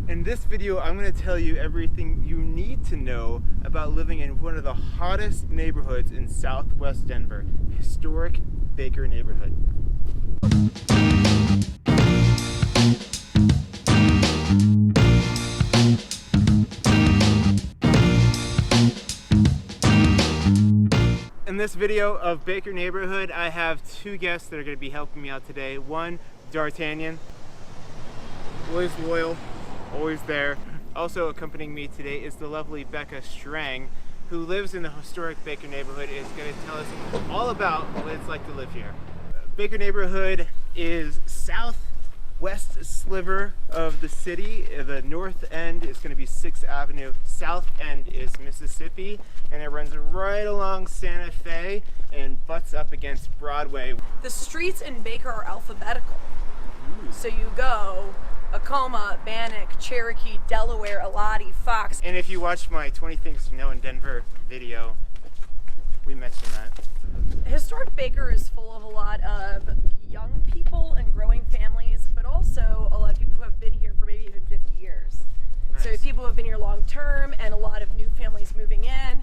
In this video, I'm going to tell you everything you need to know about living in one of the hottest neighborhoods in Southwest Denver, historic Baker neighborhood. In this video of Baker neighborhood, I have two guests that are going to be helping me out today. One, D'Artagnan, always loyal, always there. Also accompanying me today is the lovely Becca Strang, who lives in the historic Baker neighborhood, is going to tell us all about what it's like to live here. Baker neighborhood is southwest sliver of the city. The north end is going to be 6th Avenue. South end is Mississippi, and it runs right along Santa Fe and butts up against Broadway. The streets in Baker are alphabetical. So you go Acoma, Bannock, Cherokee, Delaware, Elati, Fox. And if you watch my 20 Things to Know in Denver video, we mentioned that. Historic Baker is full of a lot of young people and growing families, but also a lot of people who have been here for maybe even 50 years. Nice. So people who have been here long term and a lot of new families moving in.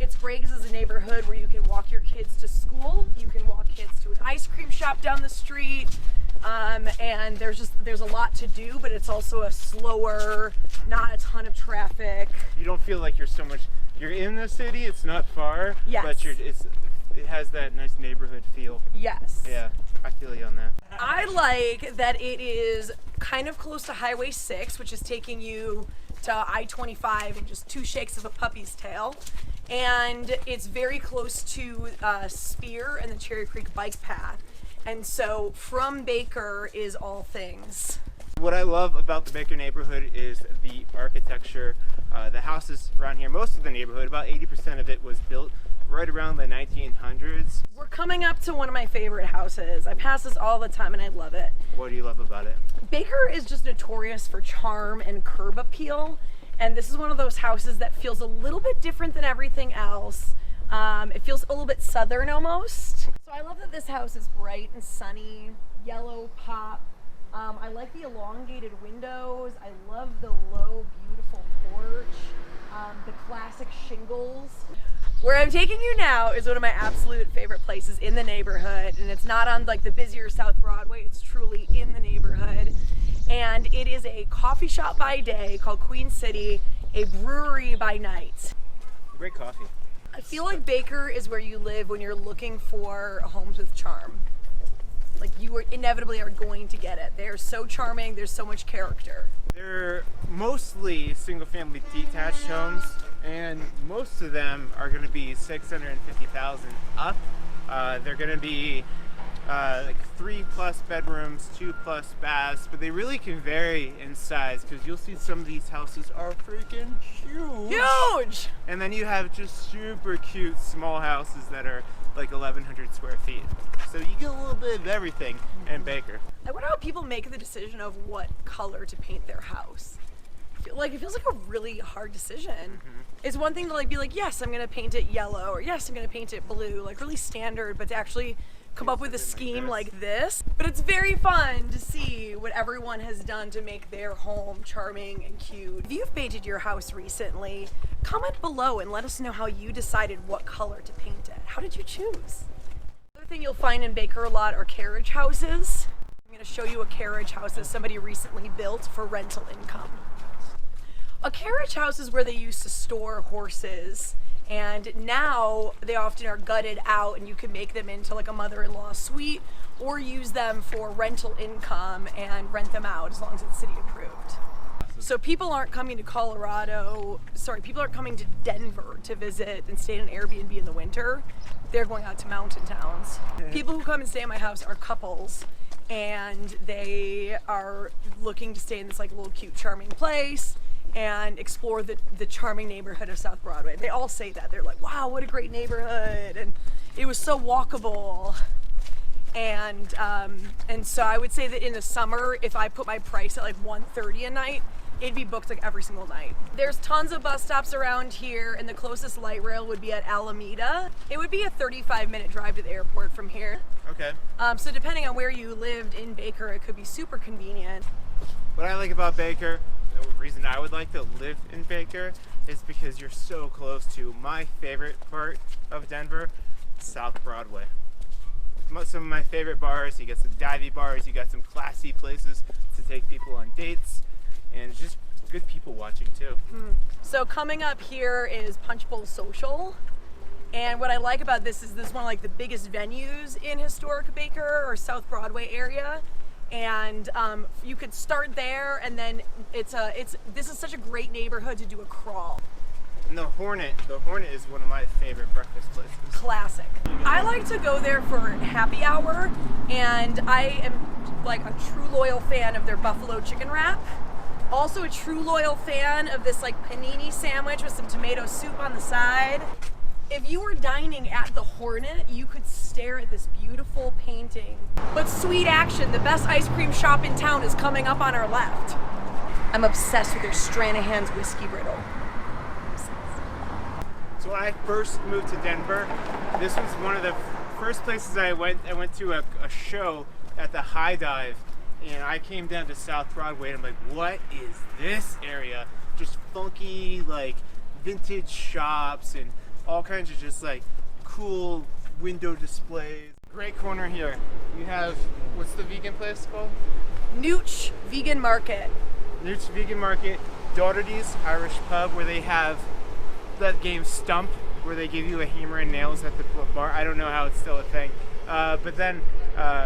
It's great because it's a neighborhood where you can walk your kids to school, you can walk kids to an ice cream shop down the street, and there's a lot to do, but it's also a slower, not a ton of traffic. You don't feel like you're in the city, it's not far, yes, but it has that nice neighborhood feel. Yes. Yeah, I feel you on that. I like that it is kind of close to Highway 6, which is taking you to I-25 in just 2 shakes of a puppy's tail. And it's very close to Spear and the Cherry Creek bike path. And so from Baker is all things. What I love about the Baker neighborhood is the architecture. The houses around here, most of the neighborhood, about 80% of it was built right around the 1900s. We're coming up to one of my favorite houses. I pass this all the time and I love it. What do you love about it? Baker is just notorious for charm and curb appeal. And this is one of those houses that feels a little bit different than everything else. It feels a little bit southern almost. So I love that this house is bright and sunny, yellow pop. I like the elongated windows. I love the low, beautiful porch, the classic shingles. Where I'm taking you now is one of my absolute favorite places in the neighborhood, and it's not on like the busier South Broadway, it's truly in the neighborhood. And it is a coffee shop by day called Queen City, a brewery by night. Great coffee. I feel like Baker is where you live when you're looking for homes with charm. Like you inevitably are going to get it. They're so charming, there's so much character. They're mostly single-family detached homes, and most of them are going to be $650,000 up. They're going to be like 3+ bedrooms, 2+ baths, but they really can vary in size because you'll see some of these houses are freaking huge. Huge! And then you have just super cute small houses that are like 1,100 square feet. So you get a little bit of everything in Baker. I wonder how people make the decision of what color to paint their house. It feels like a really hard decision. Mm-hmm. It's one thing to like be like, yes, I'm gonna paint it yellow, or yes, I'm gonna paint it blue, like really standard, but to actually come up with a scheme like this. But it's very fun to see what everyone has done to make their home charming and cute. If you've painted your house recently, comment below and let us know how you decided what color to paint it. How did you choose? Another thing you'll find in Baker a lot are carriage houses. I'm gonna show you a carriage house that somebody recently built for rental income. A carriage house is where they used to store horses, and now they often are gutted out and you can make them into like a mother-in-law suite or use them for rental income and rent them out as long as it's city approved. So people aren't coming to people aren't coming to Denver to visit and stay in an Airbnb in the winter. They're going out to mountain towns. People who come and stay in my house are couples, and they are looking to stay in this like little cute charming place and explore the charming neighborhood of South Broadway. They all say that. They're like, wow, what a great neighborhood, and it was so walkable. And so I would say that in the summer, if I put my price at like $130 a night, it'd be booked like every single night. There's tons of bus stops around here, and the closest light rail would be at Alameda. It would be a 35-minute drive to the airport from here. Okay. So depending on where you lived in Baker, it could be super convenient. What I like about Baker, reason I would like to live in Baker is because you're so close to my favorite part of Denver, South Broadway. Some of my favorite bars, you got some divey bars, you got some classy places to take people on dates, and it's just good people watching too. So coming up here is Punch Bowl Social. And what I like about this is this is one of like the biggest venues in historic Baker or South Broadway area. And you could start there, and then this is such a great neighborhood to do a crawl. And the Hornet is one of my favorite breakfast places. Classic. I like to go there for happy hour, and I am like a true loyal fan of their buffalo chicken wrap. Also a true loyal fan of this like panini sandwich with some tomato soup on the side. If you were dining at the Hornet, you could stare at this beautiful painting. But sweet action, the best ice cream shop in town is coming up on our left. I'm obsessed with their Stranahan's whiskey brittle. So when I first moved to Denver, this was one of the first places I went. I went to a show at the High Dive, and I came down to South Broadway, and I'm like, what is this area? Just funky, like, vintage shops and all kinds of just like cool window displays. Great corner here. You have, what's the vegan place called? Nooch Vegan Market. Nooch Vegan Market, Doherty's Irish Pub, where they have that game Stump, where they give you a hammer and nails at the bar. I don't know how it's still a thing. But then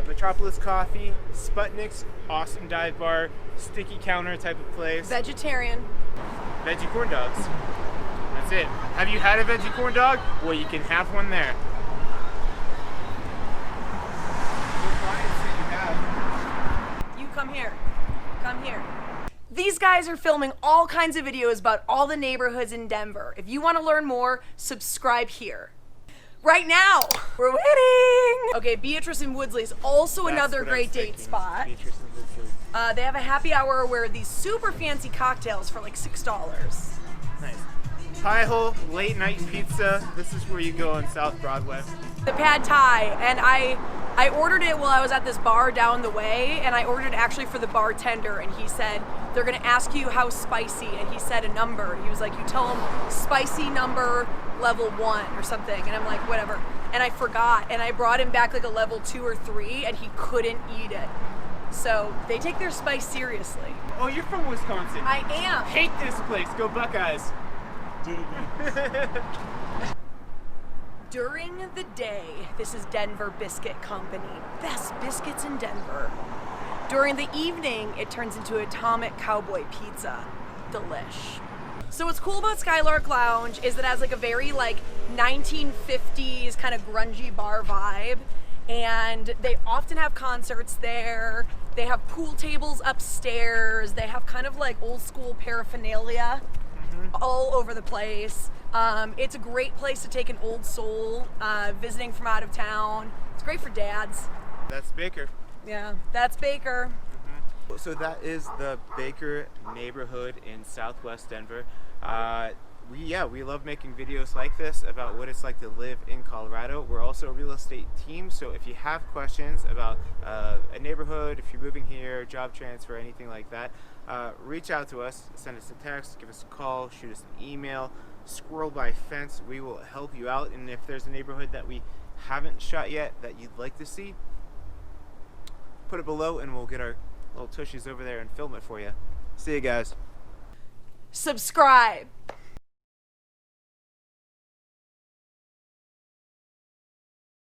Metropolis Coffee, Sputnik's, awesome dive bar, sticky counter type of place. Vegetarian. Veggie corn dogs. That's it. Have you had a veggie corn dog? Well, you can have one there. You come here. Come here. These guys are filming all kinds of videos about all the neighborhoods in Denver. If you want to learn more, subscribe here. Right now, we're waiting. Okay, Beatrice and Woodsley is also another great date spot. Beatrice and Woodsley. They have a happy hour where these super fancy cocktails for like $6. Nice. Pie Hole late night pizza. This is where you go on South Broadway. The pad thai, and I ordered it while I was at this bar down the way, and I ordered it actually for the bartender, and he said, they're gonna ask you how spicy, and he said a number. He was like, you tell them spicy number level 1 or something, and I'm like, whatever. And I forgot, and I brought him back like a level 2 or 3, and he couldn't eat it. So they take their spice seriously. Oh, you're from Wisconsin. I am. Hate this place. Go Buckeyes. During the day, this is Denver Biscuit Company. Best biscuits in Denver. During the evening, it turns into Atomic Cowboy Pizza. Delish. So what's cool about Skylark Lounge is that it has like a very like 1950s kind of grungy bar vibe. And they often have concerts there. They have pool tables upstairs. They have kind of like old school paraphernalia all over the place. It's a great place to take an old soul visiting from out of town. It's great for dads. That's Baker. Yeah, that's Baker. So that is the Baker neighborhood in Southwest Denver. We love making videos like this about what it's like to live in Colorado. We're also a real estate team, so if you have questions about a neighborhood, if you're moving here, job transfer, anything like that, reach out to us, send us a text, give us a call, shoot us an email, Squirrel by Fence. We will help you out, and if there's a neighborhood that we haven't shot yet that you'd like to see, put it below and we'll get our little tushies over there and film it for you. See you guys. Subscribe.